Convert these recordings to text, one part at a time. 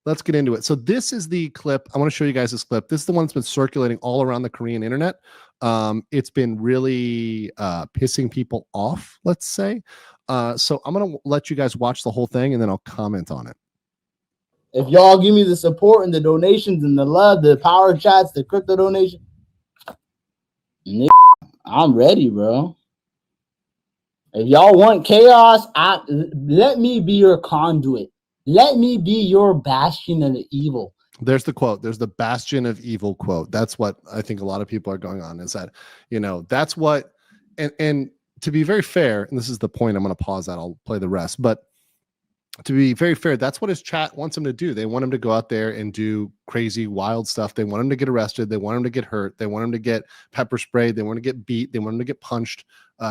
let's get into it. So this is the clip. I want to show you guys this clip. This is the one that's been circulating all around the Korean internet. It's been really pissing people off, let's say. So I'm going to let you guys watch the whole thing and then I'll comment on it. If y'all give me the support and the donations and the love, the power chats, the crypto donation, I'm ready, bro. If y'all want chaos, let me be your conduit. Let me be your bastion of evil. There's the quote. There's the bastion of evil quote. That's what I think a lot of people are going on, is that, you know, that's what, and to be very fair, and this is the point, I'm going to pause that. I'll play the rest. But to be very fair, that's what his chat wants him to do. They want him to go out there and do crazy, wild stuff. They want him to get arrested. They want him to get hurt. They want him to get pepper sprayed. They want to get beat. They want him to get punched.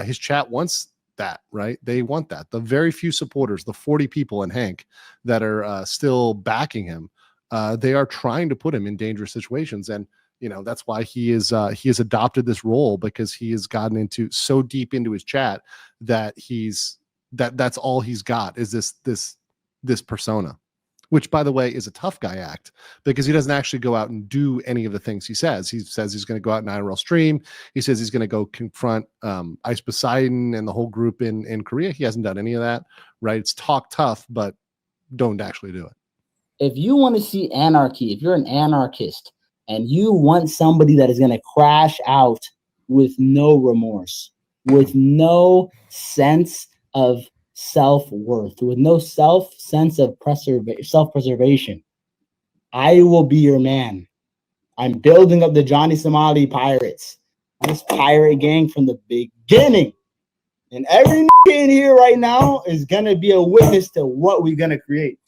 His chat wants that, right? They want that. The very few supporters, the 40 people in Hank that are still backing him, they are trying to put him in dangerous situations. And, you know, that's why he has adopted this role, because he has gotten into so deep into his chat that that's all he's got is this persona, which, by the way, is a tough guy act, because he doesn't actually go out and do any of the things he says. He says he's going to go out and IRL stream. He says he's going to go confront Ice Poseidon and the whole group in Korea. He hasn't done any of that, right? It's talk tough, but don't actually do it. If you want to see anarchy, if you're an anarchist and you want somebody that is going to crash out with no remorse, with no sense of self-worth, with no sense of self-preservation, I will be your man. I'm building up the Johnny Somali pirates, this pirate gang from the beginning. And every in here right now is going to be a witness to what we're going to create.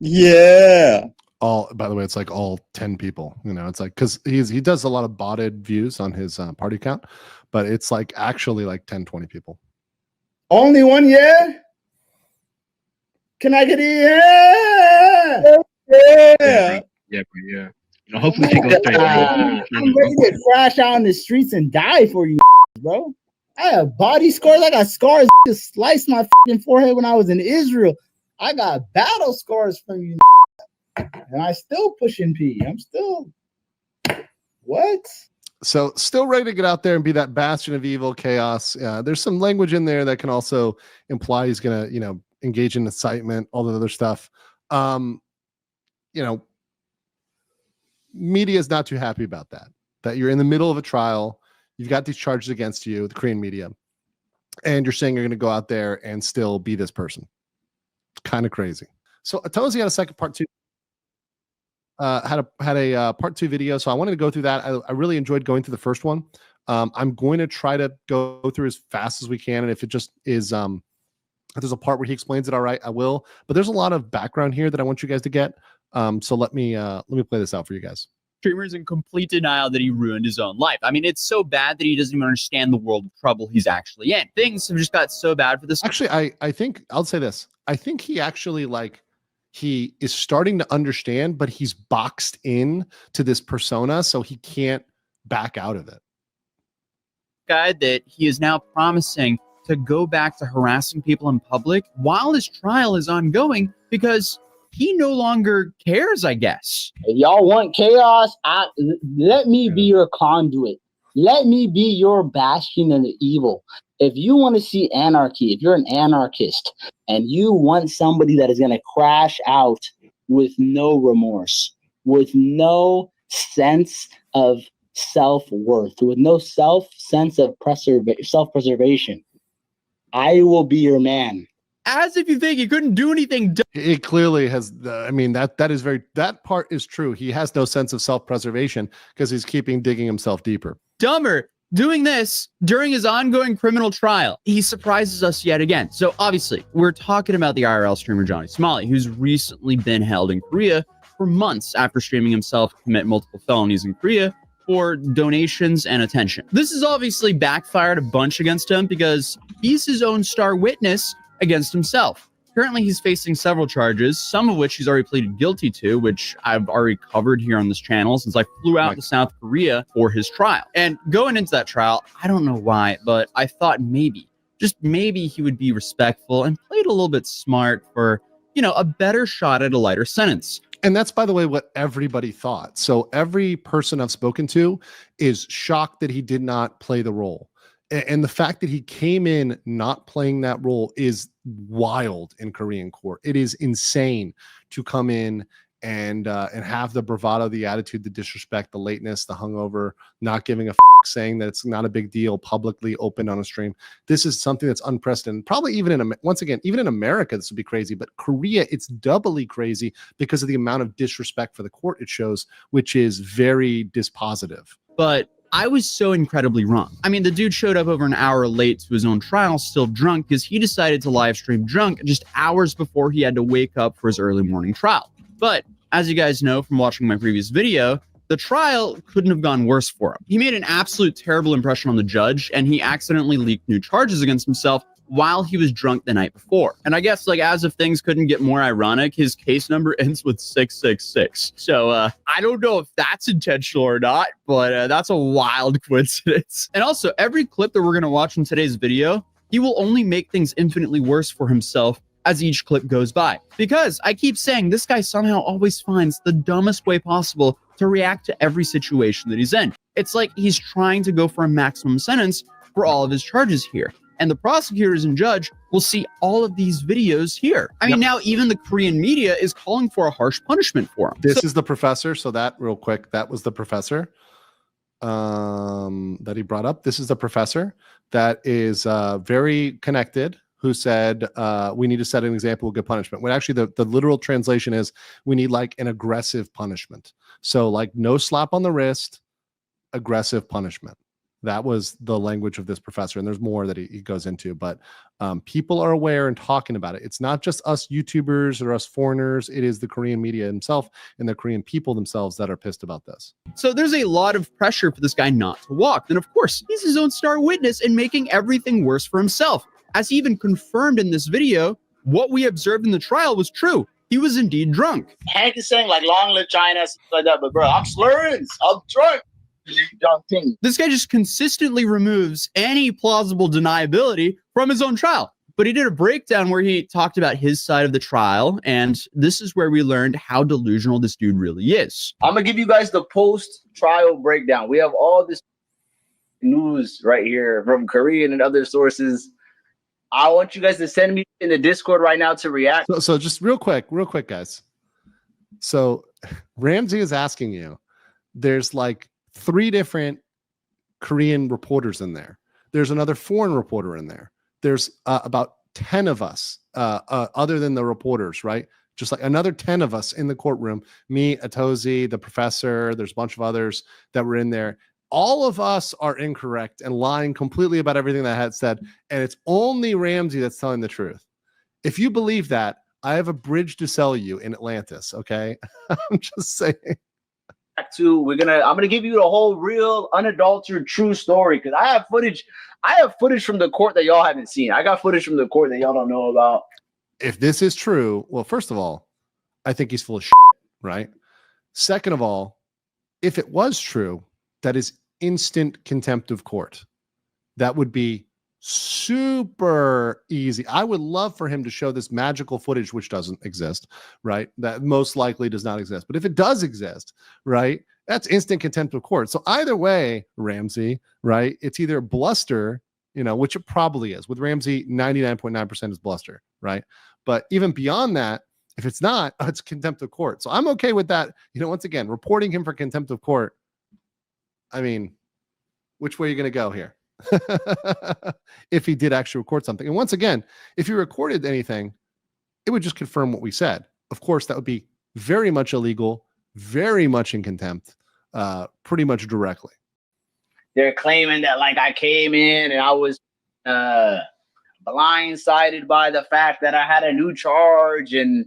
Yeah. All, by the way, it's like all 10 people, you know, it's like, because he does a lot of botted views on his party account, but it's like actually like 10, 20 people. Only one, yeah? Can I get a yeah? Yeah. You know, hopefully she goes straight. I'm ready to crash out in the streets and die for you, bro. I have body scars. I got scars to slice my fucking forehead when I was in Israel. I got battle scars from you, and I still pushing P. I'm still what? So still ready to get out there and be that bastion of evil, chaos. There's some language in there that can also imply he's going to, you know, engage in incitement, all the other stuff. You know, media is not too happy about that, that you're in the middle of a trial. You've got these charges against you, the Korean media, and you're saying you're going to go out there and still be this person. It's kind of crazy. So Atozi had a second part two. Had a part two video, so I wanted to go through that. I really enjoyed going through the first one. I'm going to try to go through as fast as we can, and if it just is, if there's a part where he explains it, all right, I will. But there's a lot of background here that I want you guys to get. So let me play this out for you guys. Streamer's in complete denial that he ruined his own life. I mean, it's so bad that he doesn't even understand the world of trouble he's actually in. Things have just got so bad for this. Actually, I think I'll say this. I think he actually he is starting to understand, but he's boxed in to this persona, so he can't back out of it. Guy that he is now promising to go back to harassing people in public while his trial is ongoing, because he no longer cares, I guess. If y'all want chaos, let me be your conduit. Let me be your bastion of the evil. If you want to see anarchy, if you're an anarchist and you want somebody that is going to crash out with no remorse, with no sense of self-worth, with no sense of self-preservation, I will be your man. As if you think he couldn't do anything. It clearly has. I mean, that part is true. He has no sense of self-preservation because he's digging himself deeper. Dumber. Doing this during his ongoing criminal trial. He surprises us yet again. So obviously, we're talking about the IRL streamer Johnny Somali, who's recently been held in Korea for months after streaming himself commit multiple felonies in Korea for donations and attention. This has obviously backfired a bunch against him because he's his own star witness against himself. Currently, he's facing several charges, some of which he's already pleaded guilty to, which I've already covered here on this channel since I flew out to South Korea for his trial. And going into that trial, I don't know why, but I thought maybe, just maybe, he would be respectful and played a little bit smart for, a better shot at a lighter sentence. And that's, by the way, what everybody thought. So every person I've spoken to is shocked that he did not play the role. And the fact that he came in not playing that role is wild in Korean court. It is insane to come in and have the bravado, the attitude, the disrespect, the lateness, the hungover, not giving a saying that it's not a big deal, publicly open on a stream. This is something that's unprecedented. Probably even once again, even in America, this would be crazy. But Korea, it's doubly crazy because of the amount of disrespect for the court it shows, which is very dispositive. But I was so incredibly wrong. I mean, the dude showed up over an hour late to his own trial, still drunk, because he decided to live stream drunk just hours before he had to wake up for his early morning trial. But as you guys know from watching my previous video, the trial couldn't have gone worse for him. He made an absolute terrible impression on the judge, and he accidentally leaked new charges against himself while he was drunk the night before. And I guess, like, as if things couldn't get more ironic, his case number ends with 666. So I don't know if that's intentional or not, but that's a wild coincidence. And also, every clip that we're going to watch in today's video, he will only make things infinitely worse for himself as each clip goes by. Because I keep saying this guy somehow always finds the dumbest way possible to react to every situation that he's in. It's like he's trying to go for a maximum sentence for all of his charges here. And the prosecutors and judge will see all of these videos here. I mean, now even the Korean media is calling for a harsh punishment for him. This is the professor. So that real quick, that was the professor that he brought up. This is the professor that is very connected, who said, we need to set an example of good punishment. When actually the literal translation is, we need like an aggressive punishment. So like no slap on the wrist, aggressive punishment. That was the language of this professor. And there's more that he goes into, but people are aware and talking about it. It's not just us YouTubers or us foreigners. It is the Korean media himself and the Korean people themselves that are pissed about this. So there's a lot of pressure for this guy not to walk. And of course, he's his own star witness in making everything worse for himself. As he even confirmed in this video, what we observed in the trial was true. He was indeed drunk. Hank is saying like long live China, stuff like that, but bro, I'm slurring, I'm drunk. This guy just consistently removes any plausible deniability from his own trial. But he did a breakdown where he talked about his side of the trial, and this is where we learned how delusional this dude really is. I'm gonna give you guys the post-trial breakdown. We have all this news right here from Korean and other sources. I want you guys to send me in the Discord right now to react. So just real quick, guys. So Ramsey is asking you, there's like 3 different Korean reporters in there. There's another foreign reporter in there. There's about 10 of us, other than the reporters, right? Just like another 10 of us in the courtroom. Me, Atozi, the professor, there's a bunch of others that were in there. All of us are incorrect and lying completely about everything that I had said. And it's only Ramsey that's telling the truth. If you believe that, I have a bridge to sell you in Atlantis, okay? I'm just saying. I'm gonna give you the whole real unadulterated true story, because I have footage from the court that y'all haven't seen. I got footage from the court that y'all don't know about. If this is true, well, first of all, I think he's full of shit, right? Second of all, if it was true, that is instant contempt of court. That would be super easy. I would love for him to show this magical footage, which doesn't exist, right? That most likely does not exist. But if it does exist, right, that's instant contempt of court. So either way, Ramsey, right, it's either bluster, which it probably is. With Ramsey, 99.9% is bluster, right? But even beyond that, if it's not, it's contempt of court. So I'm okay with that. Once again, reporting him for contempt of court. I mean, which way are you going to go here? If he did actually record something. And once again, if he recorded anything, it would just confirm what we said. Of course, that would be very much illegal, very much in contempt, pretty much directly. They're claiming that like I came in and I was blindsided by the fact that I had a new charge and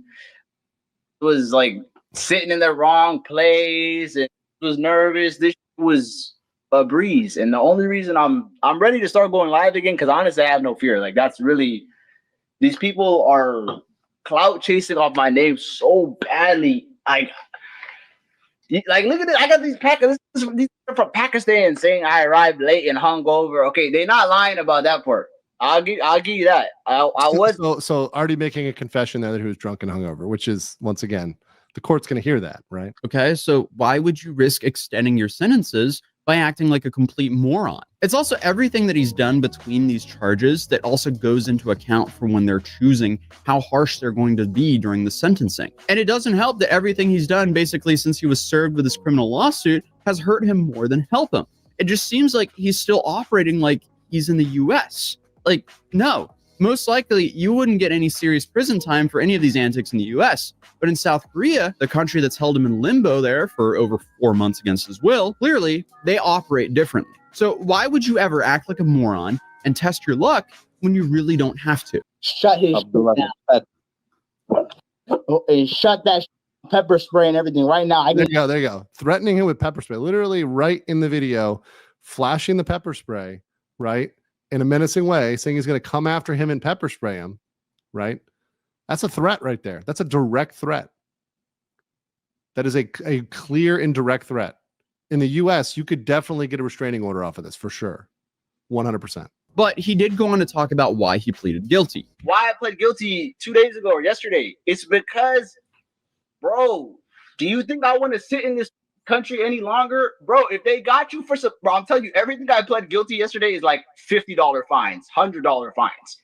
was like sitting in the wrong place and was nervous. This was a breeze, and the only reason I'm ready to start going live again, because honestly I have no fear. Like, that's really, these people are clout chasing off my name so badly. Like look at this. I got these Packers. These are from Pakistan saying I arrived late and hungover. Okay, they're not lying about that part. I'll give you that. I was So already making a confession there that he was drunk and hungover, which is, once again, the court's going to hear that, right? Okay, so why would you risk extending your sentences by acting like a complete moron? It's also everything that he's done between these charges that also goes into account for when they're choosing how harsh they're going to be during the sentencing. And it doesn't help that everything he's done basically since he was served with this criminal lawsuit has hurt him more than help him. It just seems like he's still operating like he's in the US. Like, no, most likely you wouldn't get any serious prison time for any of these antics in the US. But in South Korea, the country that's held him in limbo there for over 4 months against his will, clearly they operate differently. So why would you ever act like a moron and test your luck when you really don't have to? Shut his shit down. And shut that pepper spray and everything right now. There you go. Threatening him with pepper spray, literally right in the video, flashing the pepper spray, right? In a menacing way, saying he's going to come after him and pepper spray him, right? That's a threat right there. That's a direct threat. That is a clear and direct threat. In the US, you could definitely get a restraining order off of this for sure. 100%. But he did go on to talk about why he pleaded guilty. why I pled guilty 2 days ago or yesterday. It's because, bro, do you think I want to sit in this country any longer? Bro, if they got you for some, bro, I'm telling you, everything I pled guilty yesterday is like $50 fines, $100 fines.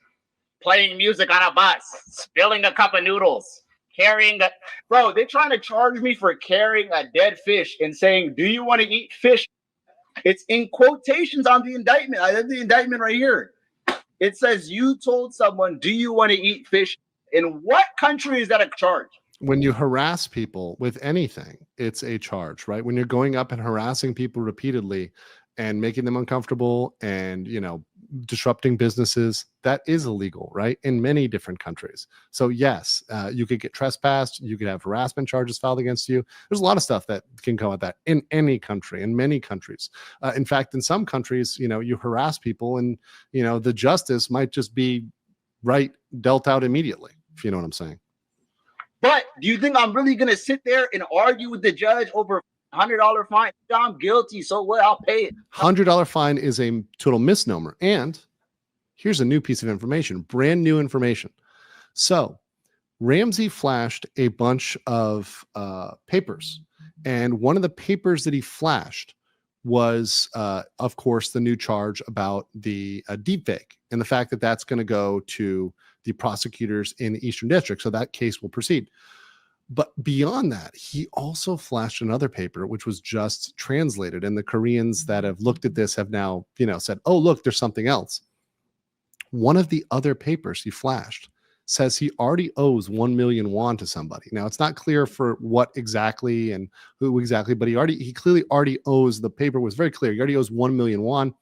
Playing music on a bus, spilling a cup of noodles, carrying a, bro, they're trying to charge me for carrying a dead fish and saying, do you want to eat fish? It's in quotations on the indictment. I have the indictment right here. It says you told someone, do you want to eat fish? In what country is that a charge? When you harass people with anything, it's a charge, right? When you're going up and harassing people repeatedly and making them uncomfortable and, you know, disrupting businesses, that is illegal, right? In many different countries. So yes, you could get trespassed. You could have harassment charges filed against you. There's a lot of stuff that can come with that in any country, in many countries. In fact, in some countries, you know, you harass people and, you know, the justice might just be dealt out immediately, if you know what I'm saying. But do you think I'm really going to sit there and argue with the judge over $100 fine? I'm guilty, so what? I'll pay it. $100 fine is a total misnomer. And here's a new piece of information, brand new information. So Ramsey flashed a bunch of papers. And one of the papers that he flashed was, of course, the new charge about the deepfake and the fact that that's going to go to the prosecutors in the Eastern District. So that case will proceed. But beyond that, he also flashed another paper, which was just translated. And the Koreans that have looked at this have now, you know, said, oh, look, there's something else. One of the other papers he flashed says he already owes 1 million won to somebody. Now, it's not clear for what exactly and who exactly, but he clearly already owes, the paper was very clear. He already owes 1 million won,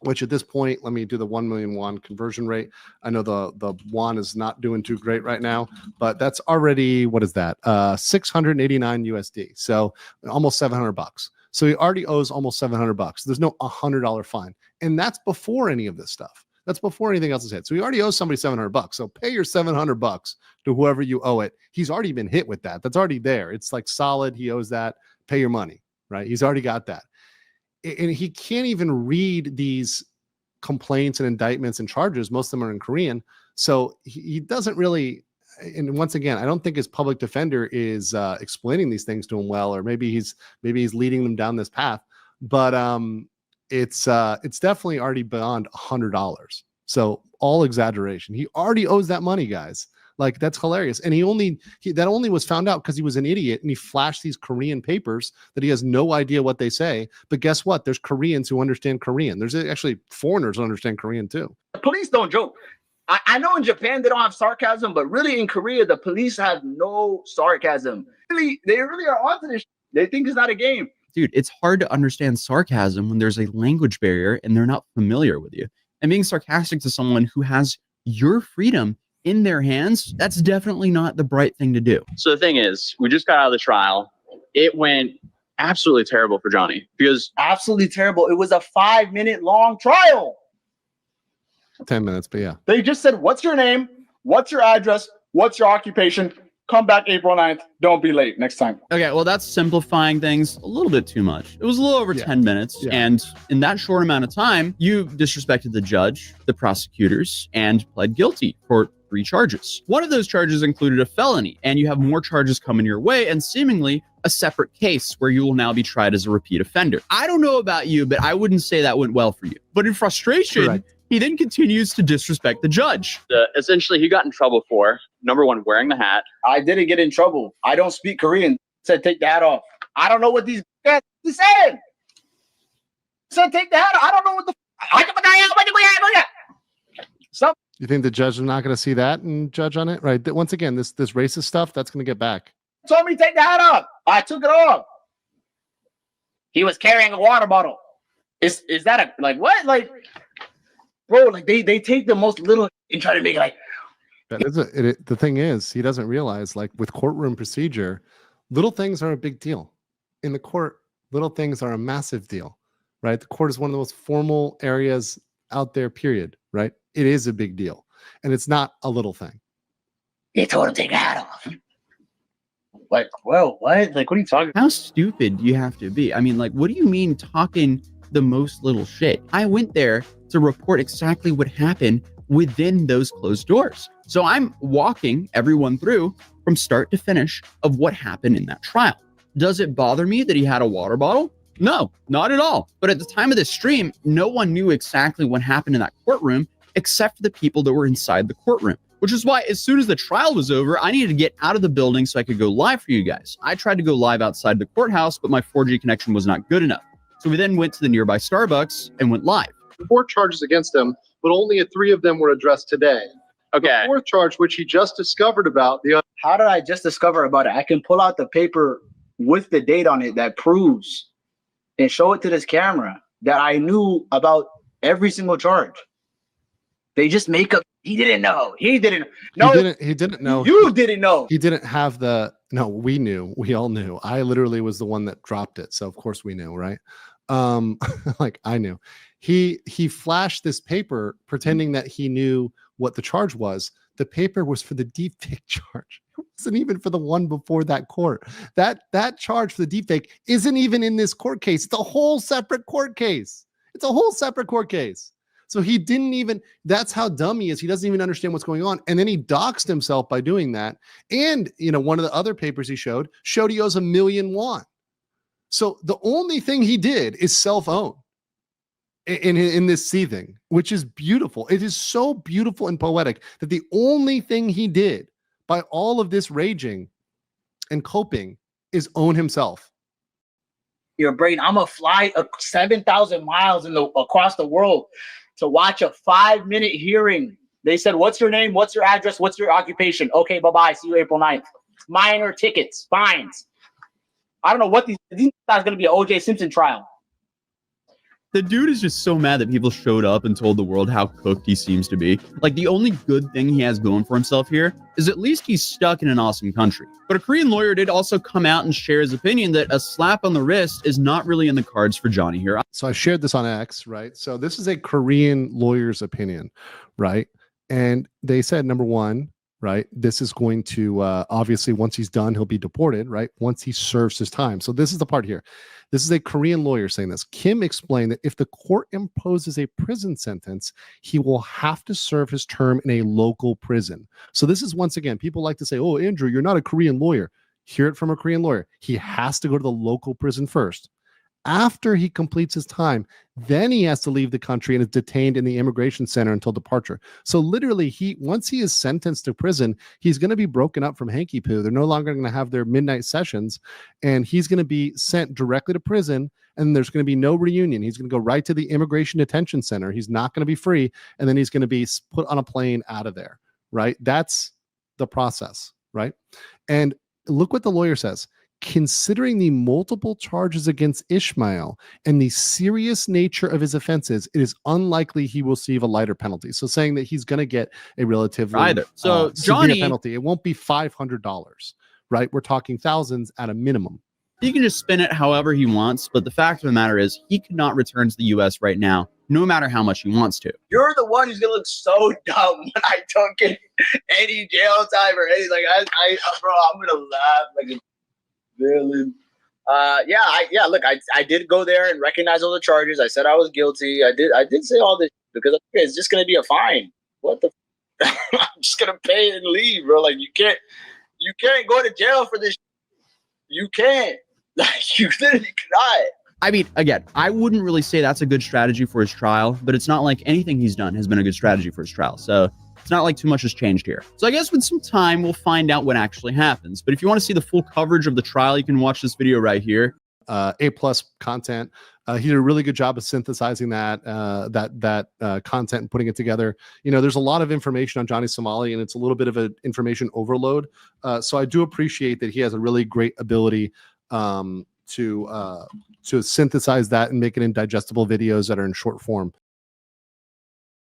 which at this point, let me do the 1 million won conversion rate. I know the won is not doing too great right now, but that's already, what is that? 689 USD. So almost $700. So he already owes almost $700. There's no $100 fine. And that's before any of this stuff. That's before anything else is hit. So he already owes somebody $700. So pay your $700 to whoever you owe it. He's already been hit with that. That's already there. It's like solid. He owes that. Pay your money, right? He's already got that. And he can't even read these complaints and indictments and charges. Most of them are in Korean. So he doesn't really, and once again, I don't think his public defender is explaining these things to him well, or maybe he's leading them down this path. But it's definitely already beyond $100. So all exaggeration. He already owes that money, guys. Like, that's hilarious. And that only was found out because he was an idiot and he flashed these Korean papers that he has no idea what they say. But guess what? There's Koreans who understand Korean. There's actually foreigners who understand Korean too. The police don't joke. I know in Japan they don't have sarcasm, but really in Korea, the police have no sarcasm. They really are onto this. They think it's not a game. Dude, it's hard to understand sarcasm when there's a language barrier and they're not familiar with you. And being sarcastic to someone who has your freedom in their hands, that's definitely not the bright thing to do. So the thing is, we just got out of the trial. It went absolutely terrible for Johnny because Absolutely terrible. It was a 5-minute long trial. 10 minutes, but yeah. They just said, what's your name? What's your address? What's your occupation? come back April 9th. Don't be late next time. Okay, well, that's simplifying things a little bit too much. It was a little over 10 minutes. Yeah. And in that short amount of time, you disrespected the judge, the prosecutors, and pled guilty for 3 charges. One of those charges included a felony, and you have more charges coming your way, and seemingly a separate case where you will now be tried as a repeat offender. I don't know about you, but I wouldn't say that went well for you. But in frustration, Correct. he then continues to disrespect the judge. Essentially, he got in trouble for, number one, wearing the hat. I didn't get in trouble. I don't speak Korean. Said take the hat off. I don't know what these guys said. Said take the hat off. I don't know what the. Some You think the judge is not going to see that and judge on it, right? That once again, this racist stuff that's going to get back. told me take the hat off. I took it off. He was carrying a water bottle. Is that a like what? Like, bro, like they take the most little and try to make it like. That is the thing is, he doesn't realize, like with courtroom procedure, little things are a big deal. In the court, little things are a massive deal, right? The court is one of the most formal areas out there, period, right? It is a big deal. And it's not a little thing. They told him to take the hat off. Like, well, what? Like, what are you talking about? How stupid do you have to be? I mean, like, what do you mean talking the most little shit? I went there to report exactly what happened within those closed doors. So I'm walking everyone through from start to finish of what happened in that trial. Does it bother me that he had a water bottle? No, not at all. But at the time of this stream, no one knew exactly what happened in that courtroom except for the people that were inside the courtroom, which is why as soon as the trial was over, I needed to get out of the building so I could go live for you guys. I tried to go live outside the courthouse, but my 4G connection was not good enough. So we then went to the nearby Starbucks and went live. 4 charges against him, but only 3 of them were addressed today. Okay. The 4th charge, which he just discovered about, How did I just discover about it? I can pull out the paper with the date on it that proves and show it to this camera that I knew about every single charge. They just make up. He didn't know. He didn't. No, He didn't know. You didn't know. He didn't have no, we knew. We all knew. I literally was the one that dropped it. So of course we knew, right? Like I knew. He flashed this paper pretending that he knew what the charge was. The paper was for the deepfake charge. It wasn't even for the one before that court. That charge for the deepfake isn't even in this court case. It's a whole separate court case. It's a whole separate court case. So he didn't even, that's how dumb he is. He doesn't even understand what's going on. And then he doxed himself by doing that. And, one of the other papers he showed he owes 1 million won. So the only thing he did is self-own in this seething, which is beautiful. It is so beautiful and poetic that the only thing he did by all of this raging and coping is own himself. Your brain. I'm gonna fly 7,000 miles across the world to watch a 5-minute hearing. They said, "What's your name? What's your address? What's your occupation?" Okay, bye-bye. See you April 9th. Minor tickets, fines. I don't know what these guys going to be an O.J. Simpson trial. The dude is just so mad that people showed up and told the world how cooked he seems to be. Like, the only good thing he has going for himself here is at least he's stuck in an awesome country. But a Korean lawyer did also come out and share his opinion that a slap on the wrist is not really in the cards for Johnny here. So I shared this on X, right? So this is a Korean lawyer's opinion, right? And they said, number one, right, this is going to, obviously, once he's done, he'll be deported, right? Once he serves his time. So this is the part here. This is a Korean lawyer saying this. Kim explained that if the court imposes a prison sentence, he will have to serve his term in a local prison. So this is, once again, people like to say, oh, Andrew, you're not a Korean lawyer. Hear it from a Korean lawyer. He has to go to the local prison first. After he completes his time, then he has to leave the country and is detained in the immigration center until departure. So literally, once he is sentenced to prison, he's going to be broken up from Hanky Poo. They're no longer going to have their midnight sessions, and he's going to be sent directly to prison, and there's going to be no reunion. He's going to go right to the immigration detention center. He's not going to be free, and then he's going to be put on a plane out of there, right? That's the process, right? And look what the lawyer says. Considering the multiple charges against Ishmael and the serious nature of his offenses, it is unlikely he will receive a lighter penalty. So saying that he's going to get a relatively So severe Johnny penalty. It won't be $500, right? We're talking thousands at a minimum. He can just spin it however he wants, but the fact of the matter is he could not return to the US right now, no matter how much he wants to. You're the one who's gonna look so dumb when I don't get any jail time or anything. Like bro, I'm gonna laugh like a villain. Look, I did go there and recognize all the charges. I said I was guilty. I did say all this because it's just gonna be a fine. What the? I'm just gonna pay and leave, bro. Like you can't go to jail for this. You can't. Like you literally cannot. I mean, again, I wouldn't really say that's a good strategy for his trial, but it's not like anything he's done has been a good strategy for his trial. So it's not like too much has changed here. So I guess with some time, we'll find out what actually happens. But if you want to see the full coverage of the trial, you can watch this video right here. A+ content. He did a really good job of synthesizing that content and putting it together. You know, there's a lot of information on Johnny Somali, and it's a little bit of an information overload. So I do appreciate that he has a really great ability to synthesize that and make it in digestible videos that are in short form.